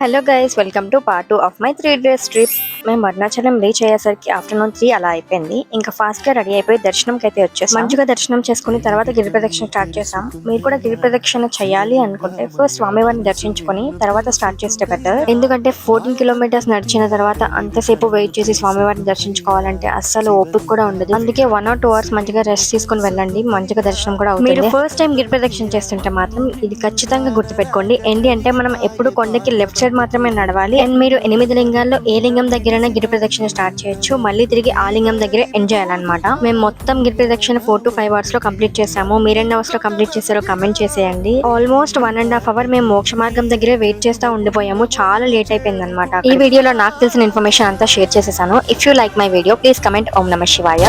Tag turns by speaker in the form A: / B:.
A: Hello guys, welcome to part 2 of my 3 days trip. మేము Arunachalam reach అయ్యేసరికి afternoon 3 అలా అయిపోయింది. ఇంకా ఫాస్ట్ గా రెడీ అయిపోయి దర్శనంకి అయితే వచ్చేసాం. మంచిగా దర్శనం చేసుకుని తర్వాత గిరి ప్రదక్షిణ స్టార్ట్ చేసాం. మీరు కూడా గిరి ప్రదక్షిణ చేయాలి అనుకుంటే ఫస్ట్ స్వామివారిని దర్శించుకొని తర్వాత స్టార్ట్ చేస్తే బెటర్. ఎందుకంటే 14 kilometers నడిచిన తర్వాత అంతసేపు వెయిట్ చేసి స్వామివారిని దర్శించుకోవాలంటే అస్సలు ఓపిక కూడా ఉండదు. అందుకే 1 or 2 hours మంచిగా రెస్ట్ తీసుకుని వెళ్ళండి, మంచిగా దర్శనం కూడా అవుతుంది. మీరు ఫస్ట్ టైం గిరి ప్రదక్షిణ చేస్తుంటే మాత్రం ఇది ఖచ్చితంగా గుర్తుపెట్టుకోండి. ఏంటి అంటే మనం ఎప్పుడు కొండకి లెఫ్ట్ సైడ్ మాత్రమే నడవాలి. అండ్ మీరు 8 లింగాల్లో ఏ లింగం దగ్గరైనా గిరి ప్రదక్షిణ స్టార్ట్ చేయొచ్చు. మళ్ళీ తిరిగి ఆ లింగం దగ్గరే ఎండ్ చేయాలన్నమాట. మేము మొత్తం గిరి ప్రదక్షిణ 4 to 5 hours లో కంప్లీట్ చేసాము. మీరు ఎన్ని అవర్స్ లో కంప్లీట్ చేశారో కమెంట్ చేసేయండి. ఆల్మోస్ట్ 1.5 hours మేము మోక్ష మార్గం దగ్గరే వెయిట్ చేస్తూ ఉండిపోయాము. చాలా లేట్ అయిపోయింది అనమాట. ఈ వీడియోలో నాకు తెలిసిన ఇన్ఫర్మేషన్ అంతా షేర్ చేసేసాను. If you like my video please comment ఓం నమః శివాయ.